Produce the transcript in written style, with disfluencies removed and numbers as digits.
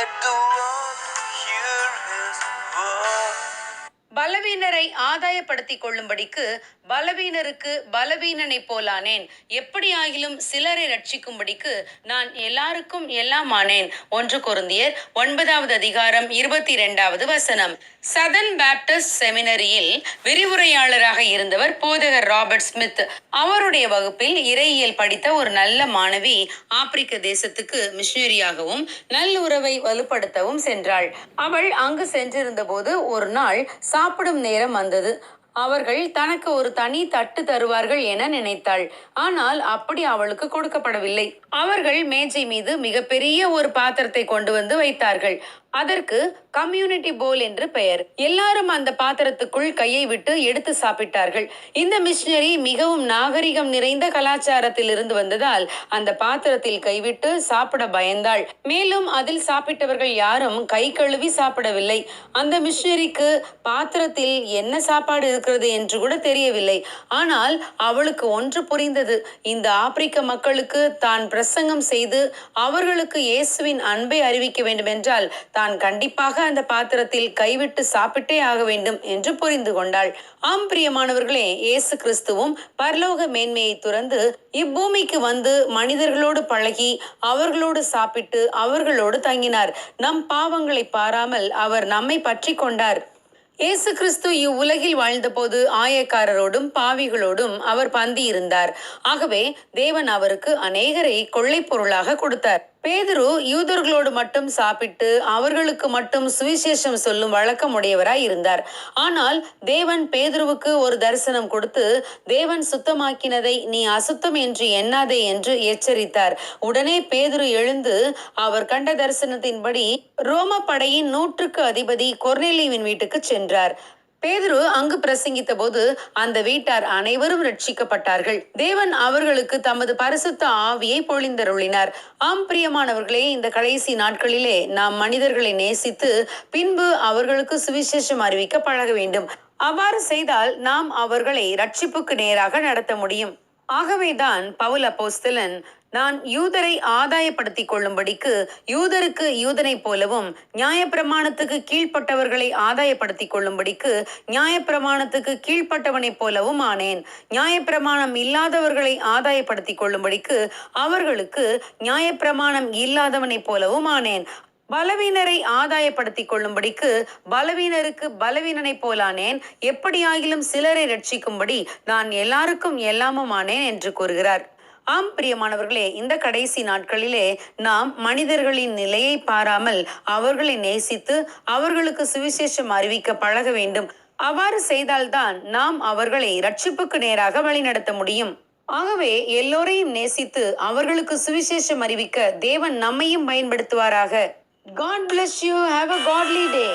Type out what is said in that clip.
Let the world hear his voice. பலவீனரை ஆதாயப்படுத்திக் கொள்ளும்படிக்கு பலவீனருக்கு பலவீனனை போலானேன். எப்படி ஆகிலும் சிலரை ரட்சிக்கும்படிக்கு நான் எல்லாருக்கும் எல்லாம் ஆனேன். 1 கொரிந்தியர் 9வது அதிகாரம் 22வது வசனம். சதன் பேப்டிஸ்ட் செமினரியில் விரிவுரையாளராக இருந்தவர் போதகர் ராபர்ட் ஸ்மித். அவருடைய வகுப்பில் இறையியல் படித்த ஒரு நல்ல மாணவி ஆப்பிரிக்க தேசத்துக்கு மிஷனரியாகவும் நல்லுறவை வலுப்படுத்தவும் சென்றாள். அவள் அங்கு சென்றிருந்த போது ஒரு நாள் சாப்பிடும் நேரம் வந்தது. அவர்கள் தனக்கு ஒரு தனி தட்டு தருவார்கள் என நினைத்தாள். ஆனால் அப்படி அவளுக்கு கொடுக்கப்படவில்லை. அவர்கள் மேஜை மீது மிகப்பெரிய ஒரு பாத்திரத்தை கொண்டு வந்து வைத்தார்கள். அதற்கு கம்யூனிட்டி போல் என்று பெயர். எல்லாரும் அந்த பாத்திரத்துக்குள் கையை விட்டு எடுத்து சாப்பிட்டார்கள். இந்த மிஷனரி மிகவும் நாகரிகம் நிறைந்த கலாச்சாரத்தில் இருந்து வந்ததால் அந்த பாத்திரத்தில் கைவிட்டு சாப்பிட பயந்தாள். மேலும் அதில் சாப்பிட்டவர்கள் யாரும் கை கழுவி சாப்பிடவில்லை. அந்த மிஷனரிக்கு பாத்திரத்தில் என்ன சாப்பாடு இருக்கிறது என்று கூட தெரியவில்லை. ஆனால் அவளுக்கு ஒன்று புரிந்தது. இந்த ஆப்பிரிக்க மக்களுக்கு தான் பிரசங்கம் செய்து அவர்களுக்கு இயேசுவின் அன்பை அறிவிக்க வேண்டும் என்றால் தான் கண்டிப்பாக அந்த பாத்திரத்தில் கைவிட்டு சாப்பிட்டே ஆக வேண்டும் என்று புரிந்து கொண்டாள். ஆம் பிரியமானவர்களே, இயேசு கிறிஸ்துவும் பரலோக மேன்மையை துறந்து இப்பூமிக்கு வந்து மனிதர்களோடு பழகி அவர்களோடு சாப்பிட்டு அவர்களோடு தங்கினார். நம் பாவங்களை பாராமல் அவர் நம்மை பற்றி கொண்டார். இயேசு கிறிஸ்து இவ்வுலகில் வாழ்ந்தபோது ஆயக்காரரோடும் பாவிகளோடும் அவர் பந்தி இருந்தார். ஆகவே தேவன் அவருக்கு அநேகரை கொள்ளை பொருளாக கொடுத்தார். பேதுரு யூதர்களோடு மட்டும் சாப்பிட்டு அவர்களுக்கு மட்டும் சுவிசேஷம் சொல்லும் வழக்கம் உடையவராய் இருந்தார். ஆனால் தேவன் பேதுருவுக்கு ஒரு தரிசனம் கொடுத்து, தேவன் சுத்தமாக்கினதை நீ அசுத்தம் என்று எண்ணாதே என்று எச்சரித்தார். உடனே பேதுரு எழுந்து அவர் கண்ட தரிசனத்தின்படி ரோம படையின் 100க்கு அதிபதி கொர்நேலியுவின் வீட்டுக்கு சென்றார். பேதுரு அங்கு பிரசங்கித்த போது அந்த வீட்டார் அனைவரும் ரட்சிக்கப்பட்டார்கள். தேவன் அவர்களுக்கு தமது பரிசுத்த ஆவியை பொழிந்தருளினார். ஆம் பிரியமானவர்களே, இந்த கடைசி நாட்களிலே நாம் மனிதர்களை நேசித்து பின்பு அவர்களுக்கு சுவிசேஷம் அறிவிக்க பழக வேண்டும். அவ்வாறு செய்தால் நாம் அவர்களை ரட்சிப்புக்கு நேராக நடத்த முடியும். ஆகவேதான் பவுல் அப்போஸ்தலன், நான் யூதரை ஆதாயப்படுத்திக் கொள்ளும்படிக்கு யூதருக்கு யூதனை போலவும் நியாயப்பிரமாணத்துக்கு கீழ்ப்பட்டவர்களை ஆதாயப்படுத்திக் கொள்ளும்படிக்கு நியாயப்பிரமாணத்துக்கு கீழ்ப்பட்டவனைப் போலவும் ஆனேன். நியாயப்பிரமாணம் இல்லாதவர்களை ஆதாயப்படுத்திக் கொள்ளும்படிக்கு அவர்களுக்கு நியாயப்பிரமாணம் இல்லாதவனைப் போலவும் ஆனேன். பலவீனரை ஆதாயப்படுத்திக் கொள்ளும்படிக்கு பலவீனருக்கு பலவீனனை போலானேன். எப்படியாகிலும் சிலரை ரட்சிக்கும்படி நான் எல்லாருக்கும் எல்லாமும் ஆனேன் என்று கூறுகிறார். ஆம் பிரியமானவர்களே, இந்த கடைசி நாட்களிலே நாம் மனிதர்களின் நிலையை பாராமல் அவர்களை நேசித்து அவர்களுக்கு சுவிசேஷம் அறிவிக்க பழக வேண்டும். அவ்வாறு செய்தால்தான் நாம் அவர்களை ரட்சிப்புக்கு நேராக வழிநடத்த முடியும். ஆகவே எல்லோரையும் நேசித்து அவர்களுக்கு சுவிசேஷம் அறிவிக்க தேவன் நம்மையும் பயன்படுத்துவாராக. God bless you. Have a godly day.